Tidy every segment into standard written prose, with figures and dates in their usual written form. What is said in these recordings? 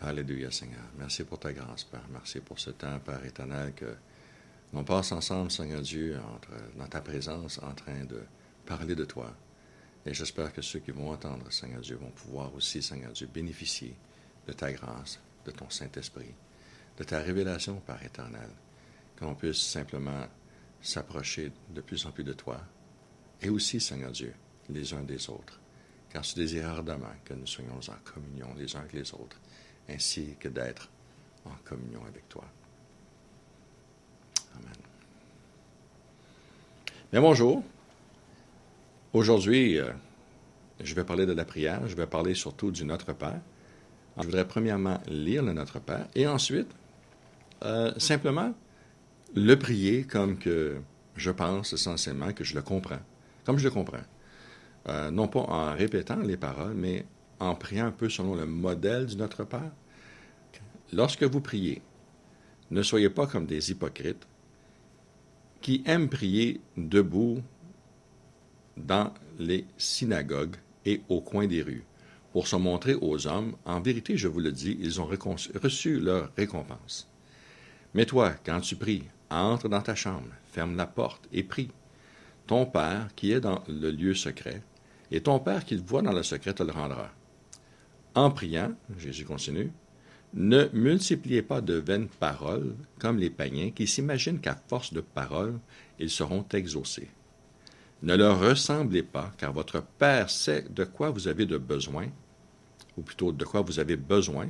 Alléluia, Seigneur. Merci pour ta grâce, Père. Merci pour ce temps, Père éternel, que l'on passe ensemble, Seigneur Dieu, dans ta présence, en train de parler de toi. Et j'espère que ceux qui vont entendre, Seigneur Dieu, vont pouvoir aussi, Seigneur Dieu, bénéficier de ta grâce, de ton Saint-Esprit, de ta révélation, Père éternel, qu'on puisse simplement s'approcher de plus en plus de toi, et aussi, Seigneur Dieu, les uns des autres, car tu désires ardemment que nous soyons en communion les uns avec les autres, ainsi que d'être en communion avec toi. Amen. Bien, bonjour. Aujourd'hui, je vais parler de la prière. Je vais parler surtout du Notre Père. Je voudrais premièrement lire le Notre Père et ensuite, simplement, le prier comme que je pense essentiellement que je le comprends. Comme je le comprends. Non pas en répétant les paroles, mais en priant un peu selon le modèle du Notre Père. Lorsque vous priez, ne soyez pas comme des hypocrites qui aiment prier debout dans les synagogues et au coin des rues, pour se montrer aux hommes. En vérité, je vous le dis, ils ont reçu leur récompense. Mais toi, quand tu pries, entre dans ta chambre, ferme la porte et prie. Ton Père qui est dans le lieu secret, et ton Père qui te voit dans le secret te le rendra. En priant, Jésus continue, ne multipliez pas de vaines paroles comme les païens qui s'imaginent qu'à force de paroles, ils seront exaucés. Ne leur ressemblez pas, car votre Père sait de quoi vous avez de besoin, ou plutôt de quoi vous avez besoin.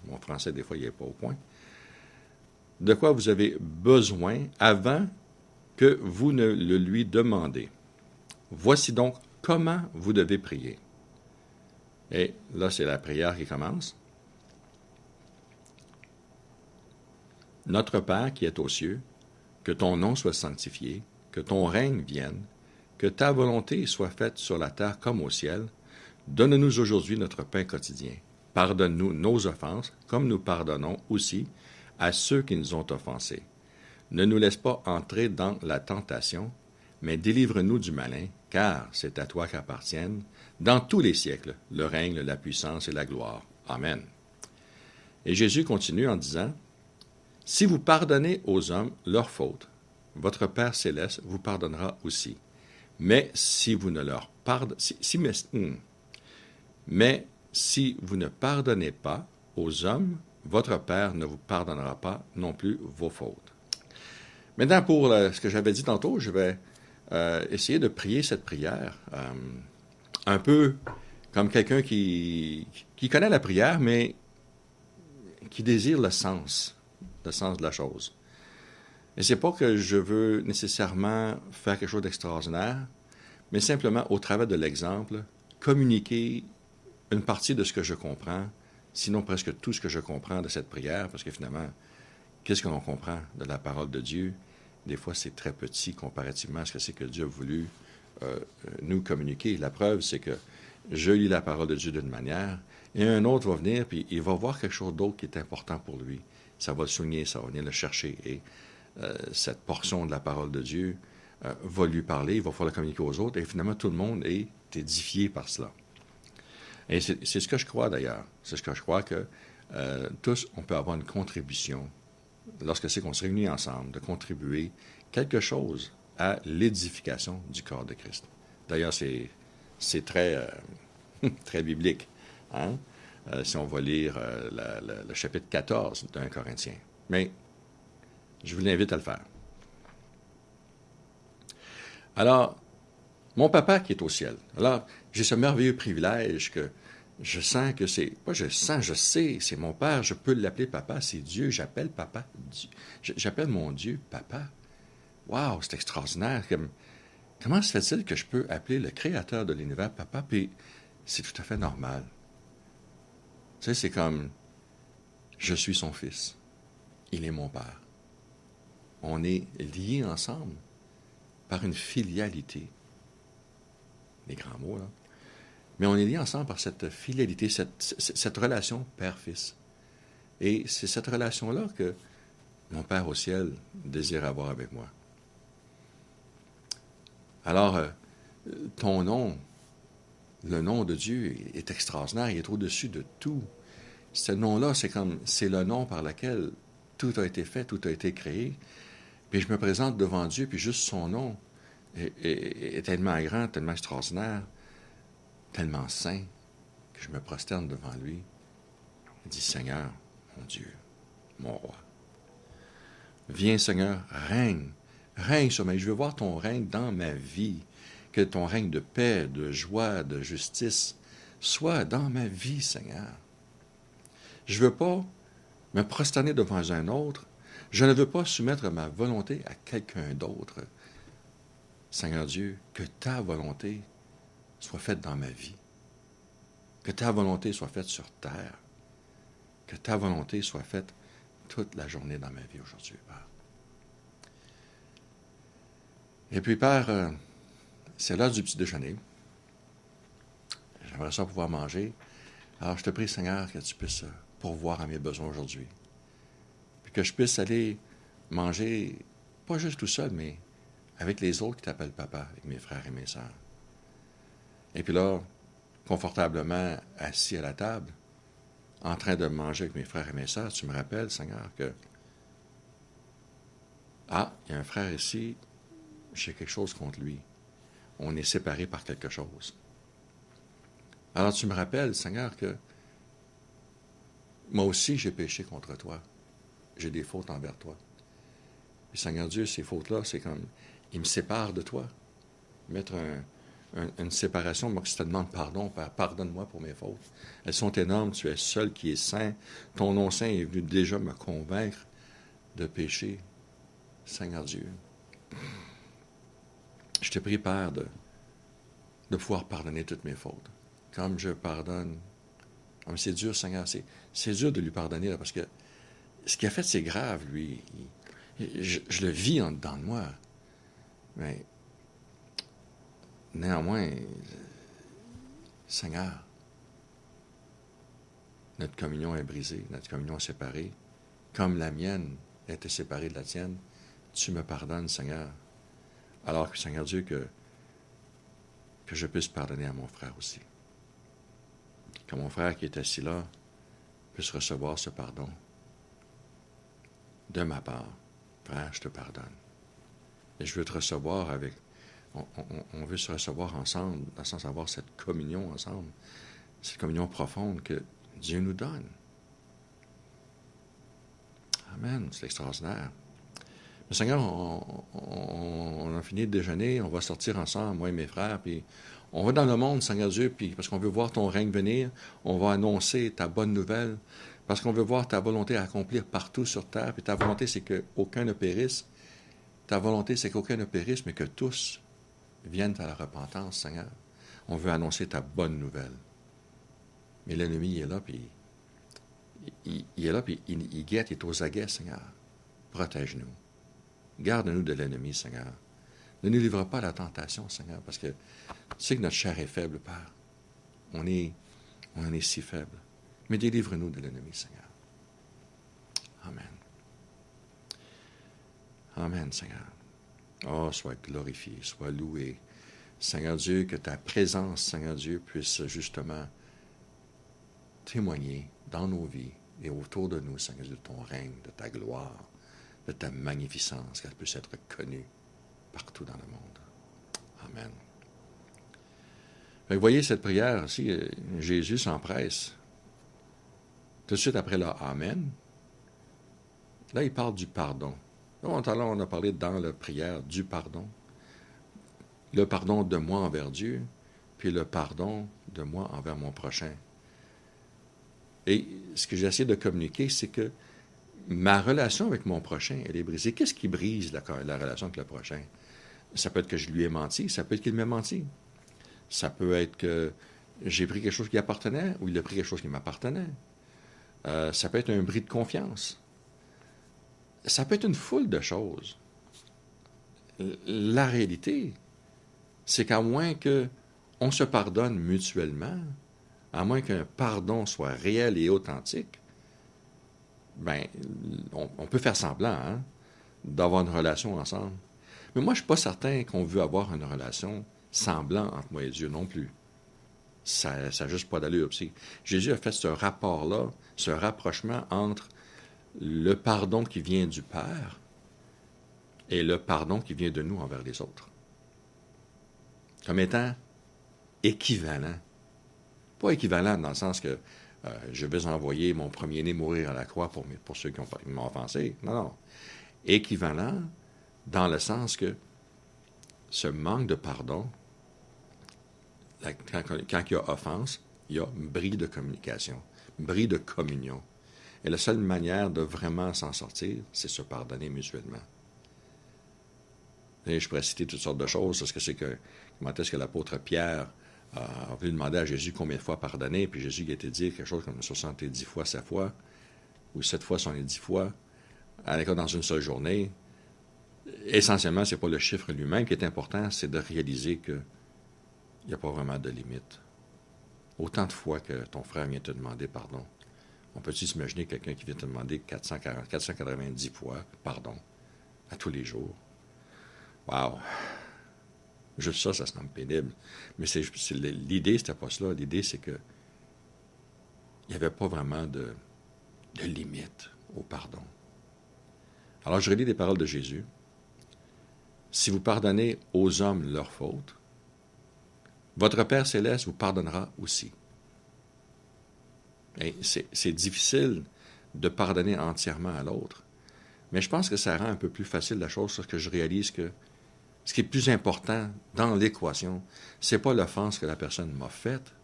Mon français, des fois, il n'est pas au point. De quoi vous avez besoin avant que vous ne le lui demandez. Voici donc comment vous devez prier. Et là, c'est la prière qui commence. Notre Père qui est aux cieux, que ton nom soit sanctifié, que ton règne vienne, que ta volonté soit faite sur la terre comme au ciel. Donne-nous aujourd'hui notre pain quotidien. Pardonne-nous nos offenses, comme nous pardonnons aussi à ceux qui nous ont offensés. Ne nous laisse pas entrer dans la tentation, mais délivre-nous du malin, car c'est à toi qu'appartiennent, dans tous les siècles, le règne, la puissance et la gloire. Amen. Et Jésus continue en disant, « Si vous pardonnez aux hommes leurs fautes, votre Père céleste vous pardonnera aussi. Mais si vous ne leur pardonnez, mais si vous ne pardonnez pas aux hommes, votre Père ne vous pardonnera pas non plus vos fautes. » Maintenant, pour ce que j'avais dit tantôt, je vais essayer de prier cette prière un peu comme quelqu'un qui connaît la prière, mais qui désire le sens de la chose. Et c'est pas que je veux nécessairement faire quelque chose d'extraordinaire, mais simplement, au travers de l'exemple, communiquer une partie de ce que je comprends, sinon presque tout ce que je comprends de cette prière, parce que finalement, qu'est-ce que l'on comprend de la parole de Dieu? Des fois, c'est très petit comparativement à ce que c'est que Dieu a voulu nous communiquer. La preuve, c'est que je lis la parole de Dieu d'une manière, et un autre va venir, puis il va voir quelque chose d'autre qui est important pour lui. Ça va le souligner, ça va venir le chercher. Et cette portion de la parole de Dieu va lui parler, il va pouvoir la communiquer aux autres, et finalement, tout le monde est édifié par cela. Et c'est ce que je crois d'ailleurs. C'est ce que je crois que tous, on peut avoir une contribution, lorsque c'est qu'on se réunit ensemble, de contribuer quelque chose à l'édification du corps de Christ. D'ailleurs, c'est très, très biblique. Hein? Si on va lire le chapitre 14 d'1 Corinthiens. Mais je vous l'invite à le faire. Alors, mon papa qui est au ciel. Alors, j'ai ce merveilleux privilège que je sens que c'est... Pas je sens, je sais, c'est mon père, je peux l'appeler papa, c'est Dieu, j'appelle papa. J'appelle mon Dieu papa. Wow, c'est extraordinaire. Comment se fait-il que je peux appeler le créateur de l'univers papa, puis c'est tout à fait normal. Tu sais, c'est comme, je suis son fils, il est mon père. On est liés ensemble par une filialité. Les grands mots, là. Mais on est liés ensemble par cette filialité, cette relation père-fils. Et c'est cette relation-là que mon Père au ciel désire avoir avec moi. Alors, ton nom, le nom de Dieu est extraordinaire, il est au-dessus de tout. ce nom-là, c'est le nom par lequel tout a été fait, tout a été créé. Puis je me présente devant Dieu, puis juste son nom est tellement grand, tellement extraordinaire, tellement saint, que je me prosterne devant lui. Je dis, Seigneur, mon Dieu, mon roi. Viens, Seigneur, règne. Règne sur moi. Je veux voir ton règne dans ma vie. Que ton règne de paix, de joie, de justice soit dans ma vie, Seigneur. Je ne veux pas me prosterner devant un autre. Je ne veux pas soumettre ma volonté à quelqu'un d'autre. Seigneur Dieu, que ta volonté soit faite dans ma vie. Que ta volonté soit faite sur terre. Que ta volonté soit faite toute la journée dans ma vie aujourd'hui, Père. Et puis, Père, c'est l'heure du petit déjeuner. J'aimerais ça pouvoir manger. Alors, je te prie, Seigneur, que tu puisses pourvoir à mes besoins aujourd'hui. Puis que je puisse aller manger, pas juste tout seul, mais avec les autres qui t'appellent papa, avec mes frères et mes sœurs. Et puis là, confortablement assis à la table, en train de manger avec mes frères et mes sœurs, tu me rappelles, Seigneur, que ah, il y a un frère ici, j'ai quelque chose contre lui. On est séparés par quelque chose. Alors tu me rappelles, Seigneur, que moi aussi j'ai péché contre toi. J'ai des fautes envers toi. Et Seigneur Dieu, ces fautes-là, c'est comme, ils me séparent de toi. Mettre une séparation, moi, que je te demande pardon, Père, pardonne-moi pour mes fautes. Elles sont énormes, tu es seul qui est saint. Ton nom saint est venu déjà me convaincre de pécher. Seigneur Dieu, je te prie, Père, de pouvoir pardonner toutes mes fautes. Comme je pardonne. Comme c'est dur, Seigneur, c'est dur de lui pardonner, là, parce que ce qu'il a fait, c'est grave, lui. Je le vis en dedans de moi. Mais néanmoins, Seigneur, notre communion est brisée, notre communion est séparée. Comme la mienne était séparée de la tienne, tu me pardonnes, Seigneur. Alors que, Seigneur Dieu, que je puisse pardonner à mon frère aussi. Que mon frère qui est assis là puisse recevoir ce pardon de ma part. Frère, je te pardonne. Et je veux te recevoir avec... On veut se recevoir ensemble, dans le sens d'avoir cette communion ensemble, cette communion profonde que Dieu nous donne. Amen, c'est extraordinaire. Mais Seigneur, on a fini de déjeuner, on va sortir ensemble, moi et mes frères, puis on va dans le monde, Seigneur Dieu, puis parce qu'on veut voir ton règne venir, on va annoncer ta bonne nouvelle, parce qu'on veut voir ta volonté accomplir partout sur terre, puis ta volonté, c'est qu'aucun ne périsse. Ta volonté, c'est qu'aucun ne périsse, mais que tous viennent à la repentance, Seigneur. On veut annoncer ta bonne nouvelle. Mais l'ennemi, il est là, puis il est là, puis il guette, il est aux aguets, Seigneur. Protège-nous. Garde-nous de l'ennemi, Seigneur. Ne nous livre pas à la tentation, Seigneur, parce que tu sais que notre chair est faible, Père. On est si faible. Mais délivre-nous de l'ennemi, Seigneur. Amen. Amen, Seigneur. Oh, sois glorifié, sois loué. Seigneur Dieu, que ta présence, Seigneur Dieu, puisse justement témoigner dans nos vies et autour de nous, Seigneur Dieu, de ton règne, de ta gloire, de ta magnificence, qu'elle puisse être connue partout dans le monde. Amen. Vous voyez cette prière aussi, Jésus s'empresse. Tout de suite après le Amen, là, il parle du pardon. Là, on a parlé dans la prière du pardon. Le pardon de moi envers Dieu, puis le pardon de moi envers mon prochain. Et ce que j'ai essayé de communiquer, c'est que ma relation avec mon prochain, elle est brisée. Qu'est-ce qui brise la relation avec le prochain? Ça peut être que je lui ai menti, ça peut être qu'il m'a menti. Ça peut être que j'ai pris quelque chose qui appartenait ou il a pris quelque chose qui m'appartenait. Ça peut être un bris de confiance. Ça peut être une foule de choses. La réalité, c'est qu'à moins qu'on se pardonne mutuellement, à moins qu'un pardon soit réel et authentique, ben, on peut faire semblant d'avoir une relation ensemble. Mais moi, je ne suis pas certain qu'on veut avoir une relation semblant entre moi et Dieu non plus. ça n'a juste pas d'allure. Jésus a fait ce rapport-là, ce rapprochement entre le pardon qui vient du Père et le pardon qui vient de nous envers les autres. Comme étant équivalent. Pas équivalent dans le sens que je vais envoyer mon premier-né mourir à la croix pour ceux qui m'ont offensé. Non, non. Équivalent dans le sens que ce manque de pardon, quand il y a offense, il y a bris de communication, bris de communion. Et la seule manière de vraiment s'en sortir, c'est se pardonner mutuellement. Et je pourrais citer toutes sortes de choses. Comment est-ce que l'apôtre Pierre a voulu demander à Jésus combien de fois pardonner, puis Jésus il a été dit quelque chose comme 70 fois, 7 fois, ou 7 fois 70 fois, à l'école dans une seule journée. Essentiellement, ce n'est pas le chiffre lui-même qui est important, c'est de réaliser qu'il n'y a pas vraiment de limite. Autant de fois que ton frère vient te demander pardon. On peut-tu s'imaginer quelqu'un qui vient te demander 490 fois pardon à tous les jours? Wow! Juste ça semble pénible. Mais l'idée, c'était pas cela. L'idée, c'est que il n'y avait pas vraiment de limite au pardon. Alors, je relis les paroles de Jésus. Si vous pardonnez aux hommes leurs fautes, votre Père céleste vous pardonnera aussi. Et c'est difficile de pardonner entièrement à l'autre, mais je pense que ça rend un peu plus facile la chose parce que je réalise que ce qui est plus important dans l'équation, c'est pas l'offense que la personne m'a faite,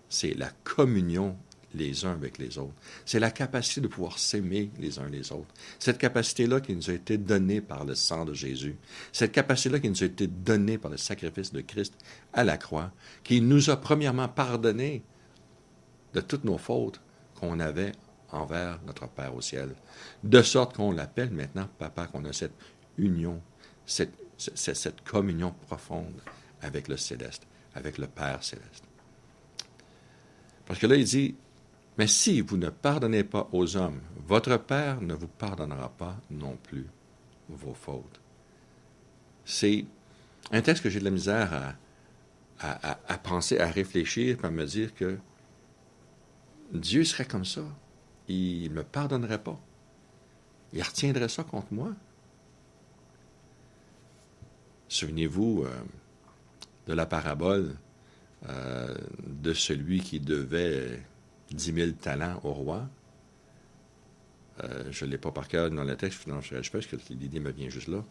c'est la communion les uns avec les autres. C'est la capacité de pouvoir s'aimer les uns les autres. Cette capacité-là qui nous a été donnée par le sang de Jésus. Cette capacité-là qui nous a été donnée par le sacrifice de Christ à la croix, qui nous a premièrement pardonné de toutes nos fautes qu'on avait envers notre Père au ciel. De sorte qu'on l'appelle maintenant Papa, qu'on a cette union, cette communion profonde avec le Céleste, avec le Père Céleste. Parce que là, il dit, mais si vous ne pardonnez pas aux hommes, votre Père ne vous pardonnera pas non plus vos fautes. C'est un texte que j'ai de la misère à penser, à réfléchir, à me dire que Dieu serait comme ça. Il ne me pardonnerait pas. Il retiendrait ça contre moi. Souvenez-vous de la parabole de celui qui devait 10 000 talents au roi. Je ne l'ai pas par cœur dans le texte, non, je pense que l'idée me vient juste là.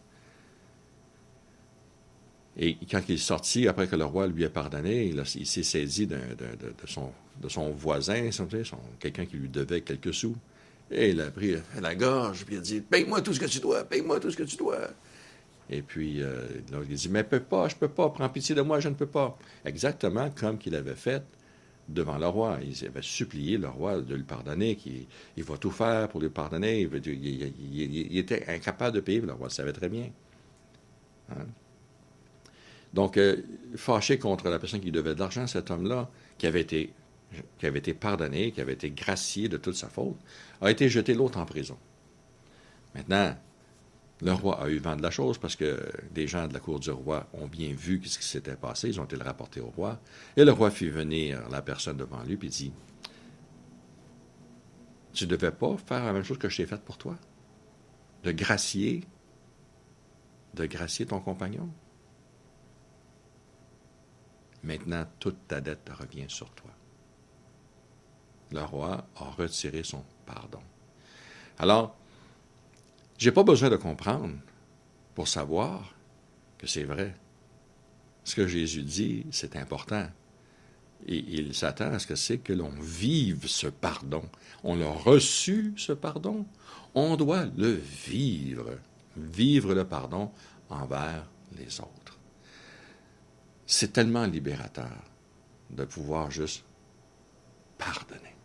Et quand il est sorti, après que le roi lui a pardonné, il s'est saisi de son voisin, quelqu'un qui lui devait quelques sous. Et il a pris la gorge, puis il a dit « Paye-moi tout ce que tu dois, paye-moi tout ce que tu dois. » Et puis, il dit « Mais je peux pas, prends pitié de moi, je ne peux pas. » Exactement comme qu'il avait fait devant le roi. Il avait supplié le roi de lui pardonner, qu'il va tout faire pour lui pardonner. Il était incapable de payer, le roi le savait très bien. Hein? Donc, fâché contre la personne qui devait de l'argent, cet homme-là, qui avait été pardonné, qui avait été gracié de toute sa faute, a été jeté l'autre en prison. Maintenant, le roi a eu vent de la chose parce que des gens de la cour du roi ont bien vu ce qui s'était passé. Ils ont été le rapporter au roi. Et le roi fit venir la personne devant lui et dit « Tu ne devais pas faire la même chose que je t'ai faite pour toi? De gracier ton compagnon? Maintenant, toute ta dette te revient sur toi. » Le roi a retiré son pardon. Alors, je n'ai pas besoin de comprendre pour savoir que c'est vrai. Ce que Jésus dit, c'est important. Et il s'attend à ce que c'est que l'on vive ce pardon. On a reçu ce pardon, on doit le vivre. Vivre le pardon envers les autres. C'est tellement libérateur de pouvoir juste pardonner.